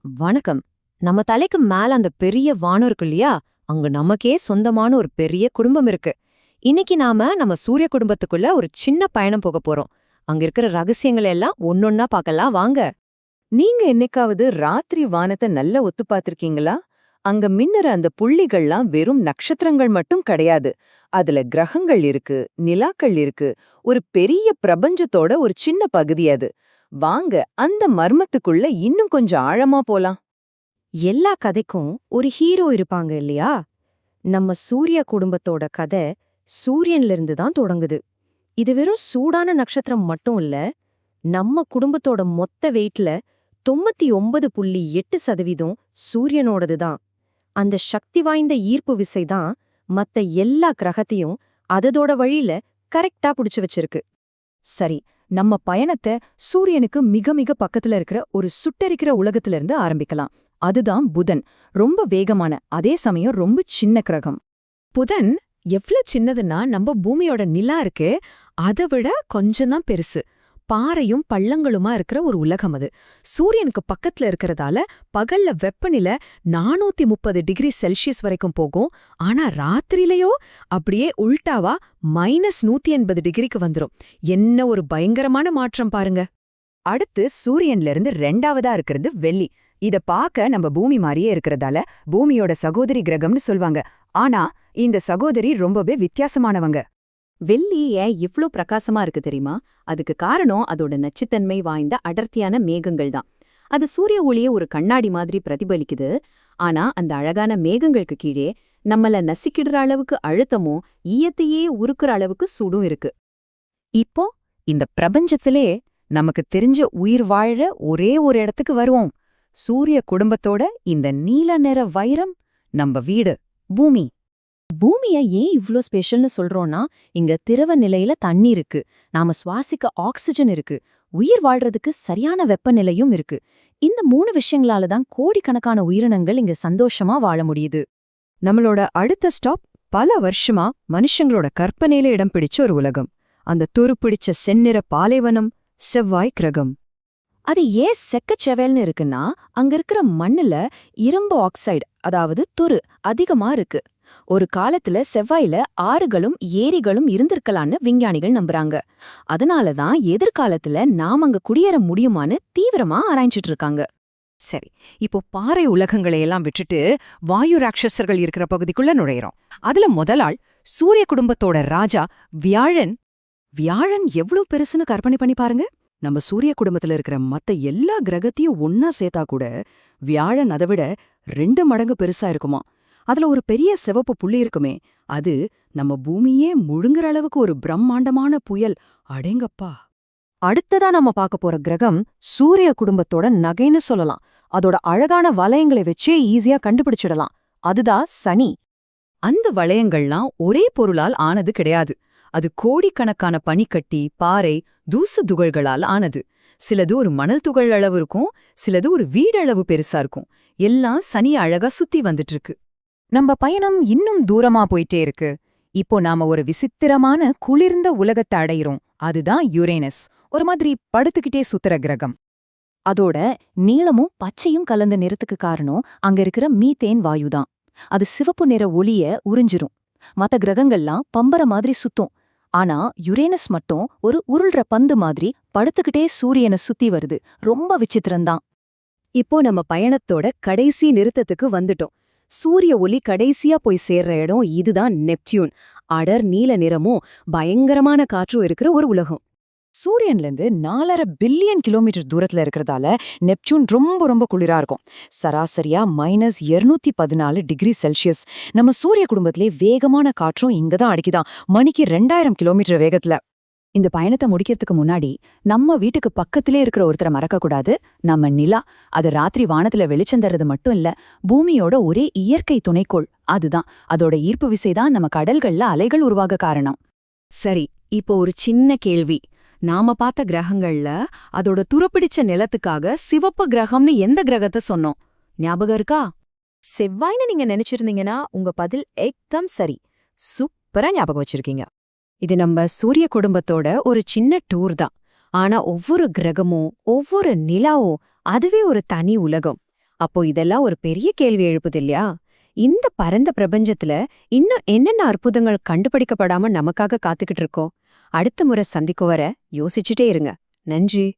வணக்கம். நம்ம தலைக்கு மேல அந்த பெரிய வானம் இருக்கு இல்லையா? அங்க நமக்கே சொந்தமான ஒரு பெரிய குடும்பம் இருக்கு. இன்னைக்கு நாம நம்ம சூரிய குடும்பத்துக்குள்ள ஒரு சின்ன பயணம் போக போறோம். அங்க இருக்கிற ரகசியங்களை எல்லாம் ஒன்னொன்னா பார்க்கலாம் வாங்க. நீங்க என்னைக்காவது ராத்திரி வானத்தை நல்லா ஒத்து பார்த்திருக்கீங்களா? அங்க மின்னுற அந்த புள்ளிகள்லாம் வெறும் நட்சத்திரங்கள் மட்டும் கிடையாது. அதுல கிரகங்கள் இருக்கு, நிலாக்கள் இருக்கு, ஒரு பெரிய பிரபஞ்சத்தோட ஒரு சின்ன பகுதி அது. வாங்க அந்த மர்மத்துக்குள்ள இன்னும் கொஞ்சம் ஆழமா போலாம். எல்லா கதைக்கும் ஒரு ஹீரோ இருப்பாங்க இல்லையா? நம்ம சூரிய குடும்பத்தோட கதை சூரியன்ல இருந்து தான் தொடங்குது. இது வெறும் சூடான நட்சத்திரம் மட்டும் இல்ல. நம்ம குடும்பத்தோட மொத்த வெயிட்ல 99.8% சூரியனோடது தான். அந்த சக்தி வாய்ந்த ஈர்ப்பு விசை தான் மத்த எல்லா கிரகத்தையும் அதோட வழியில கரெக்டா புடிச்சு வச்சிருக்கு. சரி, நம்ம பயணத்தை சூரியனுக்கு மிக மிக பக்கத்துல இருக்கிற ஒரு சுட்டெரிக்கிற உலகத்துல இருந்து ஆரம்பிக்கலாம். அதுதான் புதன். ரொம்ப வேகமான, அதே சமயம் ரொம்ப சின்ன கிரகம். புதன் எவ்ளோ சின்னதுன்னா நம்ம பூமியோட நிலா இருக்கு அதை விட கொஞ்சம்தான் பெருசு. பாறையும் பள்ளங்களுமா இருக்கிற ஒரு உலகம் அது. சூரியனுக்கு பக்கத்துல இருக்கிறதால பகல்ல வெப்பநிலை 430°C வரைக்கும் போகும். ஆனா ராத்திரியிலயோ அப்படியே உல்டாவா -180°க்கு வந்துரும். என்ன ஒரு பயங்கரமான மாற்றம் பாருங்க. அடுத்து சூரியன்ல இருந்து ரெண்டாவதா இருக்கிறது வெள்ளி. இத பார்க்க நம்ம பூமி மாதிரியே இருக்கிறதால பூமியோட சகோதரி கிரகம்னு சொல்வாங்க. ஆனா இந்த சகோதரி ரொம்பவே வித்தியாசமானவங்க. வெள்ளி ஏன் இவ்ளோ பிரகாசமா இருக்கு தெரியுமா? அதுக்கு காரணம் அதோட நச்சுத்தன்மை வாய்ந்த அடர்த்தியான மேகங்கள் தான். அது சூரிய ஒளியை ஒரு கண்ணாடி மாதிரி பிரதிபலிக்குது. ஆனா அந்த அழகான மேகங்களுக்கு கீழே நம்மள நசிக்கிடுற அளவுக்கு அழுத்தமும் ஈயத்தையே உருக்குற அளவுக்கு சூடும் இருக்கு. இப்போ இந்த பிரபஞ்சத்திலே நமக்கு தெரிஞ்ச உயிர் வாழற ஒரே ஒரு இடத்துக்கு வருவோம். சூரிய குடும்பத்தோட இந்த நீல நிற வைரம் நம்ம வீடு பூமி. பூமிய ஏன் இவ்ளோ ஸ்பெஷல்னு சொல்றோம்னா, இங்க திரவ நிலையில தண்ணி இருக்கு, நாம சுவாசிக்க ஆக்சிஜன் இருக்கு, உயிர் வாழ்றதுக்கு சரியான வெப்பநிலையும் இருக்கு. இந்த 3 விஷயங்களால தான் கோடிக்கணக்கான உயிரினங்கள் இங்க சந்தோஷமா வாழ முடியுது. நம்மளோட அடுத்த ஸ்டாப் பல வருஷமா மனுஷங்களோட கற்பனையில இடம் பிடிச்ச ஒரு உலகம். அந்த துருப்பிடிச்ச செந்நிற பாலைவனம், செவ்வாய் கிரகம். அது ஏன் செக்கச்செவேல்னு இருக்குன்னா, அங்க இருக்கிற மண்ணுல இரும்பு ஆக்சைடு, அதாவது துரு அதிகமா இருக்கு. ஒரு காலத்துல செவ்வாயில ஆறுகளும் ஏரிகளும் இருந்திருக்கலான்னு விஞ்ஞானிகள் நம்புறாங்க. அதனாலதான் எதிர்காலத்துல நாம அங்க குடியேற முடியுமான்னு தீவிரமா ஆராய்ச்சிட்டு இருக்காங்க. சரி, இப்போ பாறை உலகங்களையெல்லாம் விட்டுட்டு வாயு ராட்சசர்கள் இருக்கிற பகுதிக்குள்ள நுழையிறோம். அதுல முதல் ஆள் சூரிய குடும்பத்தோட ராஜா வியாழன். வியாழன் எவ்வளவு பெருசுன்னு கற்பனை பண்ணி பாருங்க. நம்ம சூரிய குடும்பத்துல இருக்கிற மத்த எல்லா கிரகத்தையும் ஒன்னா சேர்த்தா கூட வியாழன் அதை விட 2 மடங்கு பெருசா இருக்குமா. அதுல ஒரு பெரிய சிவப்பு புள்ளி இருக்குமே, அது நம்ம பூமியே முழுங்குற அளவுக்கு ஒரு பிரம்மாண்டமான புயல். அடேங்கப்பா. அடுத்ததா நம்ம பார்க்க போற கிரகம் சூரிய குடும்பத்தோட நகைன்னு சொல்லலாம். அதோட அழகான வளையங்களை வச்சே ஈஸியா கண்டுபிடிச்சிடலாம். அதுதான் சனி. அந்த வளையங்கள்லாம் ஒரே பொருளால் ஆனது கிடையாது. அது கோடிக்கணக்கான பனிக்கட்டி, பாறை, தூசு துகள்களால் ஆனது. சிலது ஒரு மணல் துகள் அளவு இருக்கும், சிலது ஒரு வீடளவு பெருசா இருக்கும். எல்லாம் சனி அழகா சுத்தி வந்துட்டு இருக்கு. நம்ம பயணம் இன்னும் தூரமா போயிட்டே இருக்கு. இப்போ நாம ஒரு விசித்திரமான குளிர்ந்த உலகத்தை அடையிறோம். அதுதான் யுரேனஸ். ஒரு மாதிரி படுத்துக்கிட்டே சுத்துற கிரகம். அதோட நீளமும் பச்சையும் கலந்த நிறத்துக்கு காரணம் அங்க இருக்கிற மீத்தேன் வாயு தான். அது சிவப்பு நிற ஒளிய உறிஞ்சிரும். மத்த கிரகங்கள்லாம் பம்பர மாதிரி சுத்தும். ஆனா யுரேனஸ் மட்டும் ஒரு உருள்ற பந்து மாதிரி படுத்துக்கிட்டே சூரியனை சுத்தி வருது. ரொம்ப விசித்திரம்தான். இப்போ நம்ம பயணத்தோட கடைசி நிறுத்தத்துக்கு வந்துட்டோம். சூரிய ஒளி கடைசியா போய் சேர்ற இடம் இதுதான் நெப்டியூன். அடர் நீல நிறமும் பயங்கரமான காற்றும் இருக்கிற ஒரு உலகம். சூரியன்லேருந்து 4.5 பில்லியன் கிலோமீட்டர் தூரத்துல இருக்கிறதால நெப்டியூன் ரொம்ப ரொம்ப குளிரா இருக்கும். சராசரியா -214°C. நம்ம சூரிய குடும்பத்திலே வேகமான காற்றும் இங்கதான் அடிக்குதான், மணிக்கு 2000 கிலோமீட்டர் வேகத்துல. இந்த பயணத்தை முடிக்கிறதுக்கு முன்னாடி நம்ம வீட்டுக்கு பக்கத்திலே இருக்கிற ஒருத்தரை மறக்கக்கூடாது. நம்ம நிலா. அது ராத்திரி வானத்துல வெளிச்சம் தர்றது மட்டும் இல்ல, பூமியோட ஒரே இயற்கை துணைக்கோள். அதுதான், அதோட ஈர்ப்பு விசைதான் நம்ம கடல்கள்ல அலைகள் உருவாக காரணம். சரி, இப்போ ஒரு சின்ன கேள்வி. நாம பார்த்த கிரகங்கள்ல அதோட துருப்பிடிச்ச நிலத்துக்காக சிவப்பு கிரகம்னு எந்த கிரகத்தை சொன்னோம்? ஞாபகம் இருக்கா? செவ்வாய்னு நீங்க நினைச்சிருந்தீங்கன்னா உங்க பதில் ஏக்தம் சரி. சூப்பரா ஞாபகம் வச்சிருக்கீங்க. இது நம்ம சூரிய குடும்பத்தோட ஒரு சின்ன டூர் தான். ஆனா ஒவ்வொரு கிரகமும் ஒவ்வொரு நிலாவும் அதுவே ஒரு தனி உலகம். அப்போ இதெல்லாம் ஒரு பெரிய கேள்வி எழுப்புது இல்லையா? இந்த பரந்த பிரபஞ்சத்துல இன்னும் என்னென்ன அற்புதங்கள் கண்டுபிடிக்கப்படாம நமக்காக காத்துக்கிட்டு இருக்கோம்? அடுத்த முறை சந்திக்கும் வர யோசிச்சுட்டே இருங்க. நன்றி.